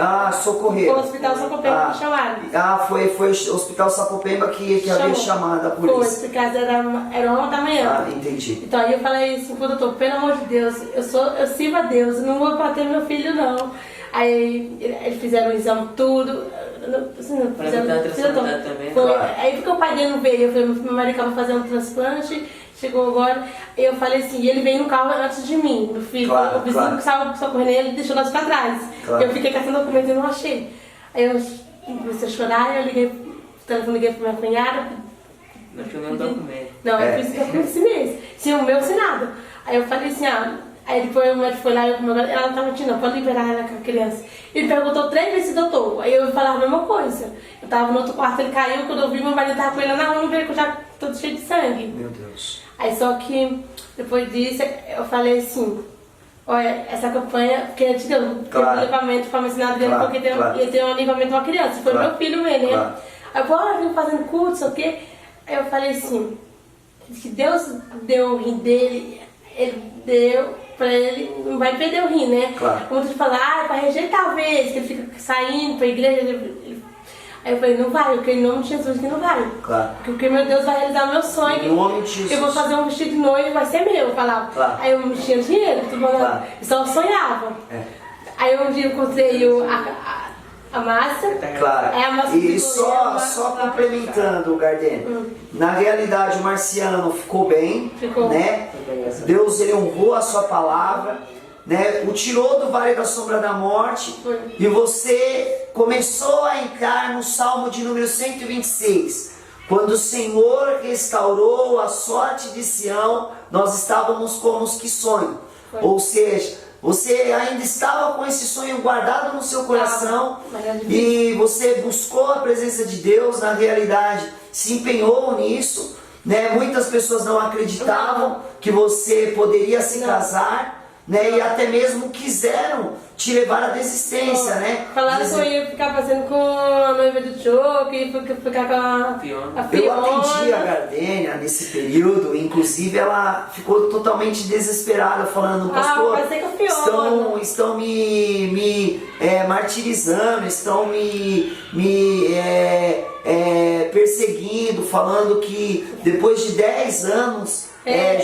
Ah, socorrer. Foi o Hospital Sapopemba que chamaram. Ah, foi o Hospital Sapopemba que havia chamado a Foi, polícia. por causa era 1 da manhã. Ah, entendi. Então aí eu falei assim pro doutor, pelo amor de Deus, eu sirvo a Deus, eu não vou bater meu filho não. Aí eles fizeram o exame tudo. Assim, também. Foi, Claro. aí porque o pai dele não veio, eu falei, meu marido acaba fazendo um transplante, chegou agora, eu falei assim, e ele veio no carro antes de mim, meu filho, Claro, o vizinho que estava socorrendo ele deixou nós pra trás. Claro. Eu fiquei caçando documento e não achei. Aí eu comecei a chorar, eu liguei pra minha cunhada. Não tinha nenhum documento. Não, eu fiz esse mês, sem o meu, sem nada. Aí eu falei assim, aí depois o médico foi lá e ela não tá mentindo, não, pode liberar ela com a criança. Ele perguntou 3 vezes se doutor, aí eu falava a mesma coisa. Eu tava no outro quarto, ele caiu, quando eu vi meu marido tava com ele na rua, não veio, que eu já todo cheio de sangue. Meu Deus. Aí só que, depois disso, eu falei assim, olha, essa campanha, porque a gente deu Claro. um livramento para ensinar dele, Claro, porque claro. ia ter um livramento de uma criança, foi Claro. meu filho mesmo, né? Claro. Aí eu falei, vim fazendo curso, sei o quê. Aí eu falei assim, que Deus deu o rim dele, ele deu pra ele, não vai perder o rim, né? Claro. Muitos falam, é pra rejeitar talvez, que ele fica saindo pra igreja. Aí eu falei, não vai, eu creio em nome de Jesus que não vai. Claro. Porque meu Deus vai realizar meu sonho. Em nome de Jesus. Eu vou fazer um vestido de noiva, vai ser meu, eu falava. Claro. Aí eu não tinha dinheiro, tudo falando. Claro. Só eu sonhava. É. Aí um dia eu encontrei a Márcia. Claro. É, a Márcia E ficou só complementando, Gardene. Na realidade, o Marciano ficou bem, Ficou. né? Deus, ele honrou a sua palavra, né? O tirou do vale da sombra da morte. Foi. E você começou a entrar no Salmo de número 126. Quando o Senhor restaurou a sorte de Sião, nós estávamos como os que sonham. Foi. Ou seja, você ainda estava com esse sonho guardado no seu coração e você buscou a presença de Deus, na realidade se empenhou nisso, né? Muitas pessoas não acreditavam que você poderia se casar, né? E até mesmo quiseram te levar à desistência, né? Falaram que eu ia ficar fazendo com a noiva do Choco, ia ficar com a Fiona. Eu atendi a Fiona. Gardênia nesse período, inclusive ela ficou totalmente desesperada, falando, pastor, vai ser com a Fiona. estão me martirizando, estão me perseguindo, falando que depois de 10 anos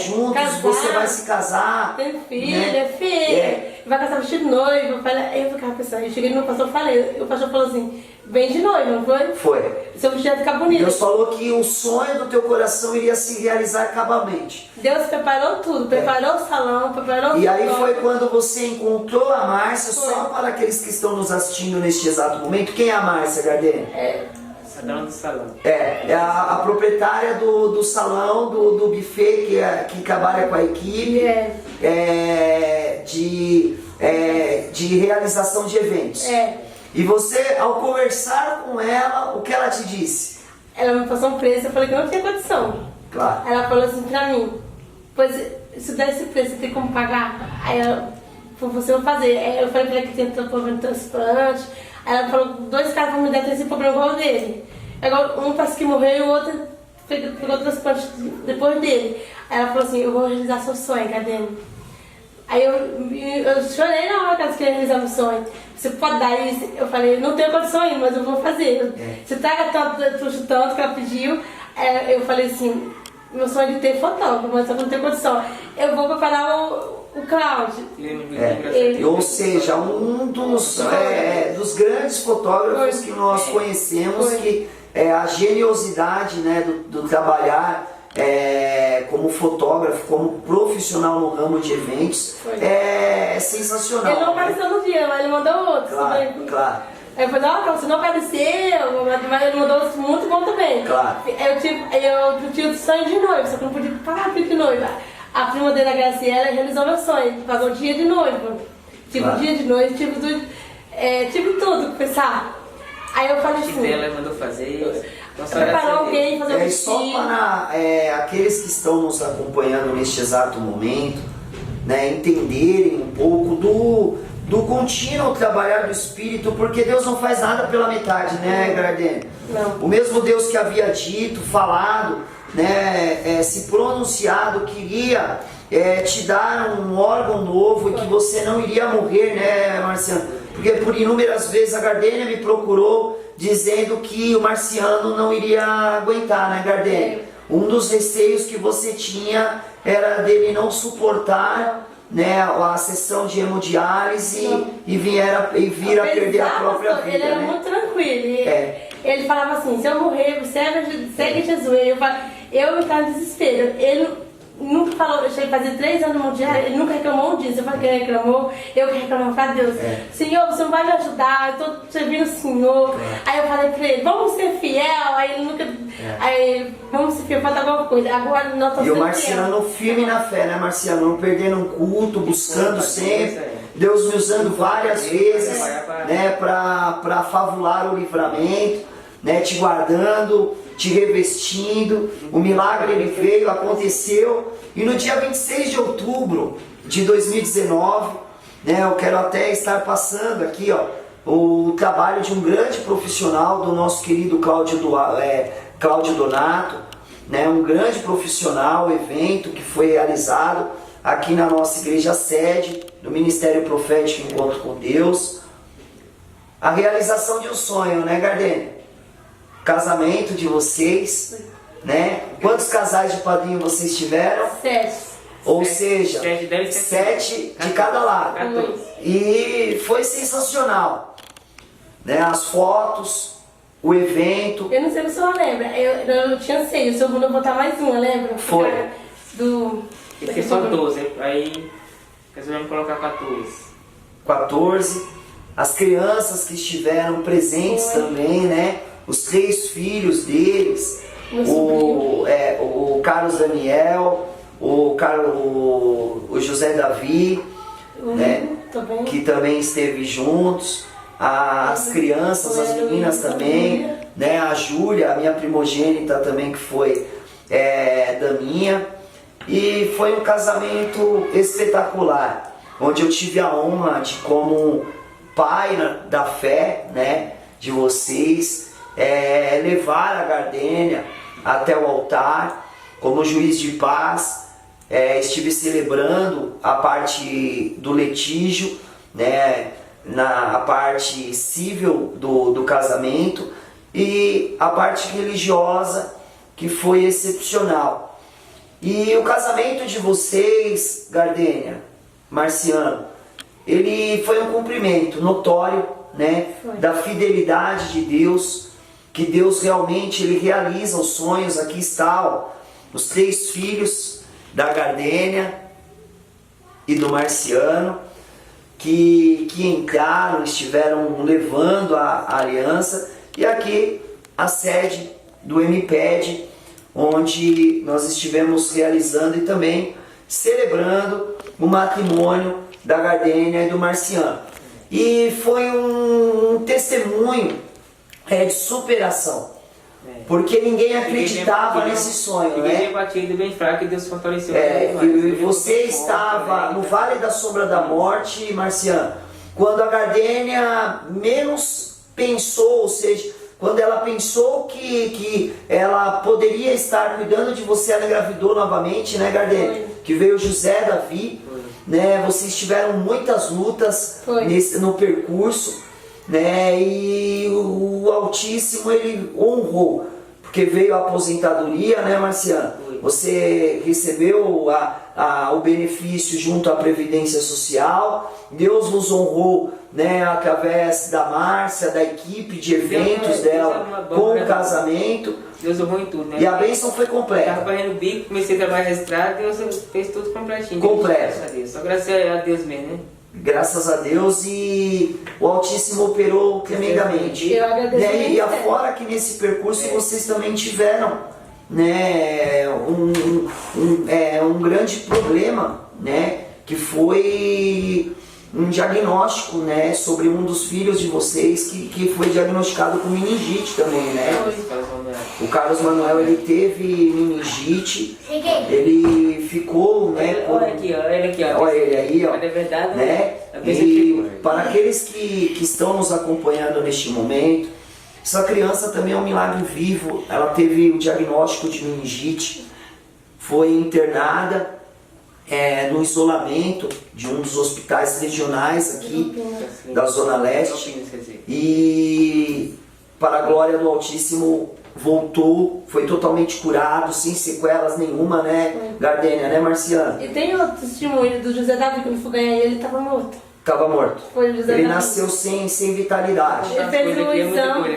juntos casar, você vai se casar. Tem filho, né? é filho. Vai casar vestido de noiva. Aí eu ficava pensando, eu cheguei no pastor e falei, o pastor falou assim, vem de noiva, não foi? Foi. Seu vestido vai ficar bonito. Deus falou que o sonho do teu coração iria se realizar cabalmente. Deus preparou tudo, preparou o salão, preparou E aí tudo. foi quando você encontrou a Márcia, Foi. só para aqueles que estão nos assistindo neste exato momento. Quem é a Márcia, Gardênia? Dona do salão. É a proprietária do salão, do buffet que trabalha com a equipe de realização de eventos. E você, ao conversar com ela, o que ela te disse? Ela me passou um preço, eu falei que não tinha condição. Claro. Ela falou assim pra mim, pois se der esse preço, você tem como pagar? Aí ela, você vai fazer. Aí eu falei pra ela que tinha problema de transplante. Aí ela falou, 2 caras vão me dar esse problema igual dele. Agora, um parece que morreu e o outro pegou transplante depois dele. Aí ela falou assim, eu vou realizar seu sonho, Gardênia. Aí eu chorei na hora que ela queria realizar meu sonho. Você pode dar isso? Eu falei, não tenho condição ainda, mas eu vou fazer. Você traga tanto que ela pediu. Eu falei assim, meu sonho é de ter fotógrafo, mas eu não tenho condição. Eu vou preparar o Cláudio. Ou seja, um dos grandes fotógrafos que nós conhecemos, que a geniosidade, né, do trabalhar como fotógrafo, como profissional no ramo de eventos, é sensacional. Ele não apareceu no dia, mas ele mandou outro. Claro. Aí eu falei, você não apareceu, mas ele mandou outro muito bom também. Claro. Eu tinha o sonho de noiva, só que eu não podia pagar o de noiva. A prima dele, a Graciela, realizou meu sonho, pagou o dia de noiva. Tive o dia de noiva, tive tudo pra pensar. Aí eu falei assim... Ela mandou fazer... Preparar alguém, fazer um vestido. Só para aqueles que estão nos acompanhando neste exato momento, né, entenderem um pouco do contínuo trabalhar do Espírito, porque Deus não faz nada pela metade, né, Gardênia? Não. O mesmo Deus que havia dito, falado, né, se pronunciado, queria te dar um órgão novo e que você não iria morrer, né, Marciano? Porque por inúmeras vezes a Gardênia me procurou dizendo que o Marciano não iria aguentar, né, Gardênia? Um dos receios que você tinha era dele não suportar, né, a sessão de hemodiálise e vir a perder a própria vida. Ele era muito tranquilo. Ele falava assim, se eu morrer, segue Jesus. Eu estava em desespero. Ele nunca falou, deixa ele fazer 3 anos no mundial, ele nunca reclamou disso. Eu falei que ele reclamou, eu que reclamava pra Deus. Senhor, você não vai me ajudar, eu tô servindo o Senhor. Aí eu falei pra ele, vamos ser fiel. Aí ele nunca. Aí vamos ser fiel, falta alguma coisa. Agora nós estamos. E o Marciano firme na fé, né, Marciano? Não perdendo um culto, buscando sempre. Deus me usando várias vezes, né, pra favular o livramento, né, te guardando, te revestindo. O milagre ele veio, aconteceu. E no dia 26 de outubro de 2019, né, eu quero até estar passando aqui, ó, o trabalho de um grande profissional do nosso querido Cláudio Donato, né, um grande profissional, evento que foi realizado aqui na nossa igreja sede do Ministério Profético Encontro com Deus. A realização de um sonho, né, Gardênia? Casamento de vocês, né? Quantos casais de padrinho vocês tiveram? 7. Ou seja, 7 de cada lado. E foi sensacional, né? As fotos, o evento. Eu não sei se o senhor lembra, eu tinha 6, o senhor mandou botar mais uma, lembra? Foi. Ele fez só 12, aí resolvemos colocar 14. As crianças que estiveram presentes também, né? Os 3 filhos deles, o Carlos Daniel, o José Davi, né? Que também esteve juntos, as crianças, as meninas também, né? A Júlia, a minha primogênita também, que foi Daminha. E foi um casamento espetacular, onde eu tive a honra de, como pai da fé, né, de vocês, levar a Gardênia até o altar. Como juiz de paz, estive celebrando a parte do litígio, né, a parte civil do casamento, e a parte religiosa, que foi excepcional. E o casamento de vocês, Gardênia, Marciano, ele foi um cumprimento notório, né, da fidelidade de Deus, que Deus realmente ele realiza os sonhos. Aqui está, ó, os 3 filhos da Gardênia e do Marciano, que entraram, estiveram levando a aliança. E aqui a sede do MPED, onde nós estivemos realizando e também celebrando o matrimônio da Gardênia e do Marciano. E foi um testemunho de superação, porque ninguém acreditava nesse sonho, né? Ninguém batido bem fraco e Deus fortaleceu. E você estava no Vale da Sombra da Morte, Marciano, quando a Gardênia menos pensou, ou seja, quando ela pensou que ela poderia estar cuidando de você, ela engravidou novamente, né, Gardênia? Que veio José Davi, né? Vocês tiveram muitas lutas no percurso, né? E o Altíssimo ele honrou, porque veio a aposentadoria, né, Marciano? Você recebeu o benefício junto à Previdência Social. Deus nos honrou, né, através da Márcia, da equipe de eventos dela, com o casamento. Deus honrou em tudo, né? E a bênção foi completa. Eu estava fazendo bico, comecei a trabalhar registrado, Deus fez tudo completinho. Completo. Graças a Deus. Só graças a Deus mesmo, né? Graças a Deus, e o Altíssimo operou tremendamente. Eu agradeço, né? E afora que nesse percurso vocês também tiveram, né, um grande problema, né, que foi um diagnóstico, né, sobre um dos filhos de vocês que foi diagnosticado com meningite também, né? O Carlos Manuel, ele teve meningite, ele ficou, né, Olha aqui, ó. olha ele aí, ó, Mas é verdade, né? E para aqueles que estão nos acompanhando neste momento, essa criança também é um milagre vivo. Ela teve o diagnóstico de meningite, foi internada, no isolamento de um dos hospitais regionais aqui da Zona Leste. E, para a glória do Altíssimo, voltou, foi totalmente curado, sem sequelas nenhuma, né, Gardênia, né, Marciano? E tem outro testemunho do José Davi, quando eu fui ganhar ele estava morto. Estava morto. Foi o José Ele Davi. nasceu sem vitalidade. Ele fez um exame,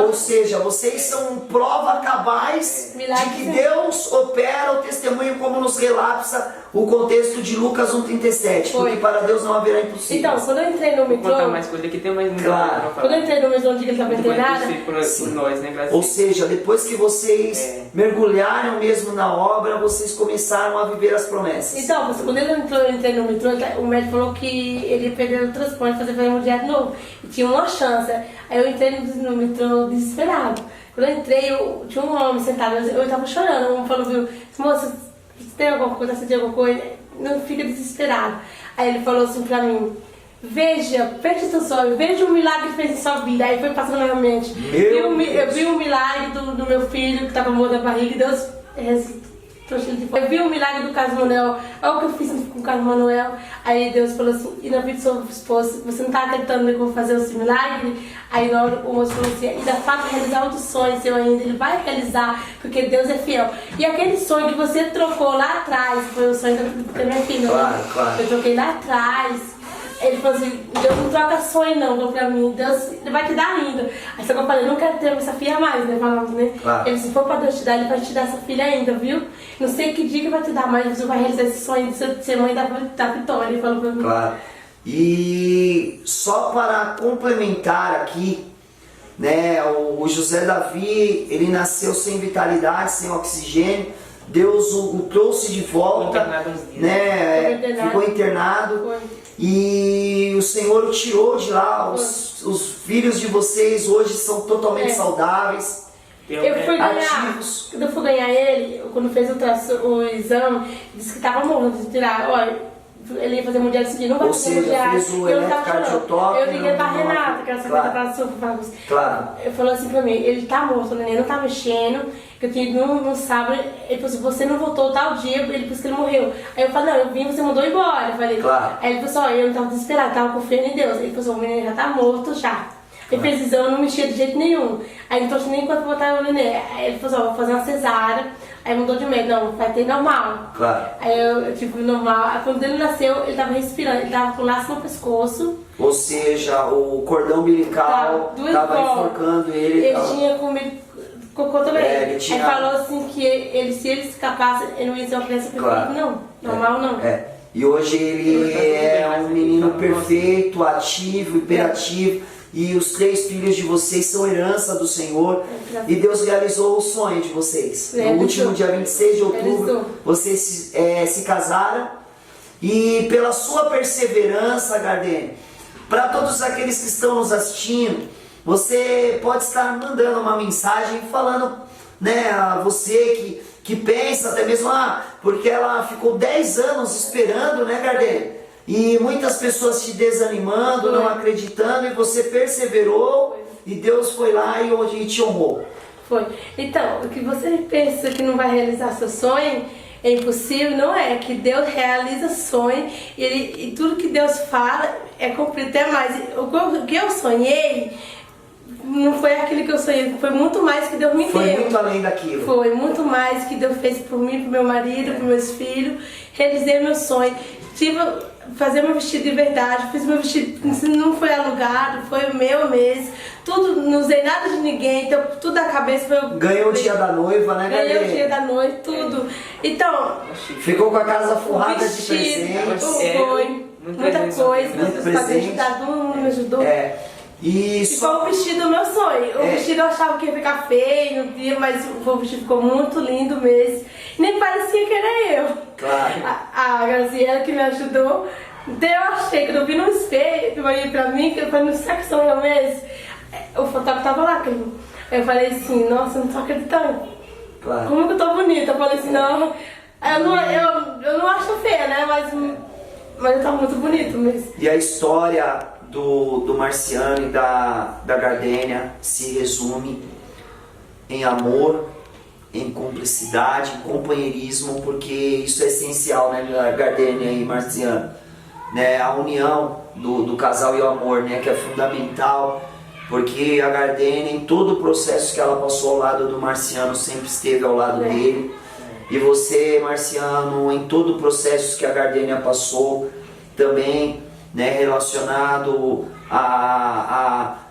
Ou seja, vocês são prova cabaz de que Deus opera o testemunho como nos relata o contexto de Lucas 1,37. Porque para Deus não haverá impossível. Então, quando eu entrei no metrô... Vou contar mais coisa aqui, tem mais muito claro. Quando eu entrei no metrô onde ele estava internado... Ou seja, depois que vocês mergulharam mesmo na obra, vocês começaram a viver as promessas. Então, quando eu entrei no metrô, o médico falou que ele ia perder o transplante, fazer hemodiálise de novo. E tinha uma chance. Aí eu entrei no metrô desesperado. Quando eu entrei, tinha um homem sentado, eu estava chorando. O homem falou, viu, moça, você tem alguma coisa, você tem alguma coisa? Não fica desesperado. Aí ele falou assim pra mim, veja, feche seus olhos, veja o milagre que fez em sua vida. Aí foi passando na minha mente. Eu vi o milagre do meu filho que estava morto na barriga e Deus eu vi o milagre do Carlos Manuel, olha o que eu fiz com o Carlos Manuel. Aí Deus falou assim, e na vida do seu esposo, você não está acreditando que eu vou fazer esse milagre? Aí na hora o moço falou assim, ainda falta realizar outro sonho seu ainda, ele vai realizar, porque Deus é fiel. E aquele sonho que você trocou lá atrás, foi o sonho da minha filha, claro, né? claro. Eu troquei lá atrás. Ele falou assim, Deus não troca sonho não, falou pra mim, Deus vai te dar ainda. Aí só que eu falei, não quero ter essa filha mais, né? Falando, né? Claro. Ele, se for pra Deus te dar, ele vai te dar essa filha ainda, viu? Não sei que dia que vai te dar, mas você vai realizar esse sonho de ser mãe da Vitória, ele falou pra mim. Claro. E só para complementar aqui, né, o José Davi, ele nasceu sem vitalidade, sem oxigênio. Deus o trouxe de volta, né? Ficou internado. Foi. E o Senhor o tirou de lá. Os filhos de vocês hoje são totalmente saudáveis, eu fui ganhar, ativos. Quando eu fui ganhar ele, quando fez o exame, disse que estava morto de tirar. Olha, ele ia fazer mundial esse dia, não vai Ou fazer seja, mundial. fez o eletrocardiograma. Eu liguei pra Renata, que ela sabia que ela sofreu. Claro. Ele falou assim pra mim, ele tá morto, o neném não tá mexendo, que eu tinha no sábado, ele falou assim, você não voltou tal dia, ele disse que ele morreu. Aí eu falei, não, eu vim, você mandou embora. Eu falei, claro. Aí ele falou assim, eu não tava desesperado, tava confiando em Deus. Ele falou assim, o menino já tá morto já. Ele fez exame, eu não mexia de jeito nenhum. Aí não tô nem quando botar o neném. Aí ele falou assim, vou fazer uma cesárea. Aí mudou de medo, não, vai ter normal. Claro. Aí eu tipo, normal. Aí quando ele nasceu, ele tava respirando, ele tava com laço no pescoço. Ou seja, o cordão umbilical tava enforcando ele. Ele tinha comido cocô também. Ele tinha... Aí falou assim que se ele escapasse, ele não ia ser uma criança perfeita. Claro. Não, normal não. E hoje ele é um menino perfeito, ativo, hiperativo. E os 3 filhos de vocês são herança do Senhor. E Deus realizou o sonho de vocês. No último dia 26 de outubro, vocês se casaram. E pela sua perseverança, Gardênia, para todos aqueles que estão nos assistindo, você pode estar mandando uma mensagem falando, né, a você que pensa até mesmo, porque ela ficou 10 anos esperando, né, Gardênia? E muitas pessoas te desanimando, não acreditando, e você perseverou e Deus foi lá e te honrou. Foi. Então, o que você pensa que não vai realizar seu sonho é impossível, não é? Que Deus realiza sonho e tudo que Deus fala é cumprir até mais. O que eu sonhei não foi aquilo que eu sonhei, foi muito mais que Deus me deu. Foi muito além daquilo. Foi muito mais que Deus fez por mim, por meu marido, por meus filhos. Realizei meu sonho. Tive fazer meu vestido de verdade, fiz meu vestido, não foi alugado, foi o meu mesmo. Tudo, não usei nada de ninguém, então tudo da cabeça foi eu. Ganhou o dia da noiva, né, Ganhei o dia da noiva, tudo. Então. Ficou com a casa forrada de presente. Foi. Muita coisa. Muitos presentes. Todo mundo me ajudou. E foi o vestido do meu sonho. O vestido eu achava que ia ficar feio no dia, mas o vestido ficou muito lindo mesmo. Nem parecia que era eu. Claro. A Graziela que me ajudou. Então eu achei, quando eu vi no espelho, eu olhei pra mim, que eu falei, não sei que sou eu mesmo. O fotógrafo tava lá, eu falei assim, nossa, eu não tô acreditando. Claro. Como que eu tô bonita? Eu falei assim, não, eu não acho feia, né? Mas eu tava muito bonito mesmo. E a história do Marciano e da Gardênia se resume em amor, em cumplicidade, em companheirismo, porque isso é essencial, né, Gardênia e Marciano? Né, a união do casal e o amor, né, que é fundamental, porque a Gardênia, em todo o processo que ela passou ao lado do Marciano, sempre esteve ao lado dele. E você, Marciano, em todo o processo que a Gardênia passou, também, né, relacionado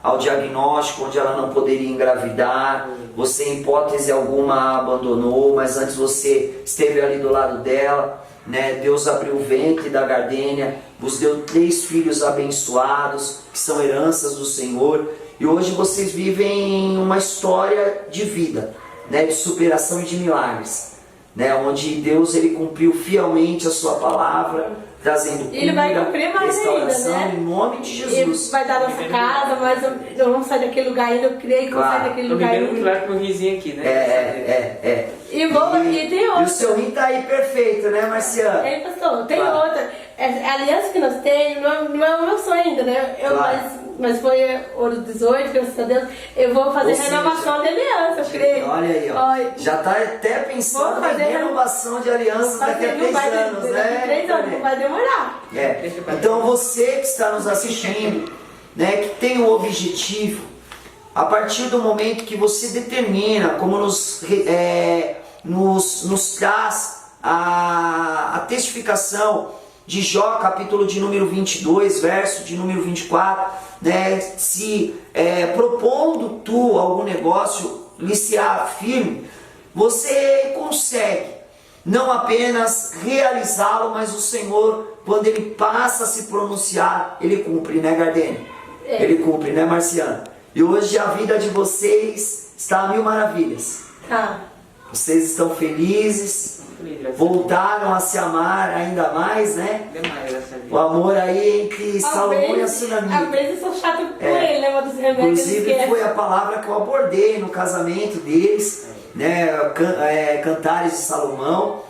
ao diagnóstico, onde ela não poderia engravidar, você em hipótese alguma abandonou, mas antes você esteve ali do lado dela, né? Deus abriu o ventre da Gardênia, vos deu 3 filhos abençoados, que são heranças do Senhor, e hoje vocês vivem uma história de vida, né, de superação e de milagres, né, onde Deus ele cumpriu fielmente a sua palavra, trazendo cura, Ele vai cumprir mais restauração, ainda, né? em nome de Jesus. Ele vai dar nossa casa, mas nós vamos sair daquele lugar ainda, eu creio que vamos sair daquele Tô lugar vivendo ainda. muito claro com o risinho aqui, né? E tem E outra. o seu rim tá aí perfeito, né, Marciano? Pastor, tem Claro. outra. A aliança que nós temos não é o meu sonho ainda, né? Claro. Mas foi ouro 18, graças a Deus. Eu vou fazer Ou seja, renovação de aliança, eu creio. Olha aí, ó. Olha, Já tá até pensando Vou fazer em renovação de alianças daqui a 3 anos, né? 3 anos, não vai demorar. Então você que está nos assistindo, né, que tem o objetivo, a partir do momento que você determina, como nos traz a testificação de Jó, capítulo de número 22, verso de número 24, né, propondo tu algum negócio, iniciar firme, você consegue não apenas realizá-lo, mas o Senhor, quando Ele passa a se pronunciar, Ele cumpre, né, Gardênia? Ele cumpre, né, Marciano? E hoje a vida de vocês está a 1000 maravilhas. Tá. Vocês estão felizes, voltaram a se amar ainda mais, né? O amor aí entre Salomão e a Sunamita. Às vezes eu sou chata com ele, né? Mas dos remédios Inclusive foi a palavra que eu abordei no casamento deles, né? Cantares de Salomão,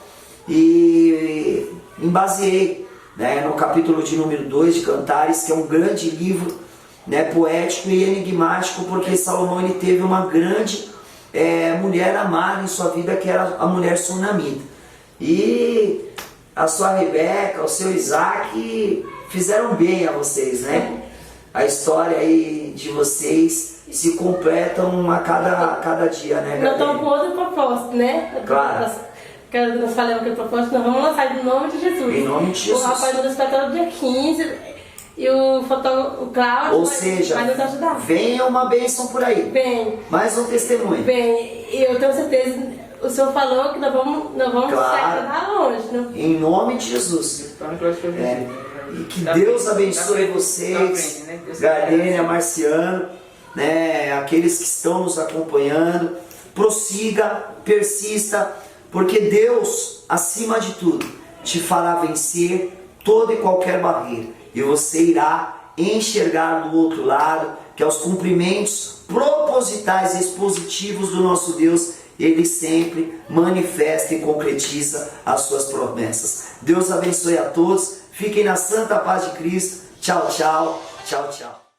e me baseei, né, no capítulo de número 2 de Cantares, que é um grande livro, né, poético e enigmático, porque Salomão ele teve uma grande mulher amada em sua vida, que era a mulher sunamita. E a sua Rebeca, o seu Isaac fizeram bem a vocês, né? A história aí de vocês se completam a cada dia, né? Nós estamos com outro propósito, né? Claro. Nós falamos que o propósito nós vamos lançar em nome de Jesus. Em nome de Jesus. O rapaz do espetáculo no dia 15 e o fotógrafo, o Cláudio, vai nos ajudar. Venha uma bênção por aí. Vem. Mais um testemunho. Vem. E eu tenho certeza, o senhor falou que nós vamos Claro. sair lá longe. Né? Em nome de Jesus. E que Deus abençoe vocês, Gardênia, Marciano, né, aqueles que estão nos acompanhando. Prossiga, persista, porque Deus, acima de tudo, te fará vencer toda e qualquer barreira. E você irá enxergar do outro lado que aos cumprimentos propositais e expositivos do nosso Deus, Ele sempre manifesta e concretiza as suas promessas. Deus abençoe a todos. Fiquem na santa paz de Cristo. Tchau, tchau. Tchau, tchau.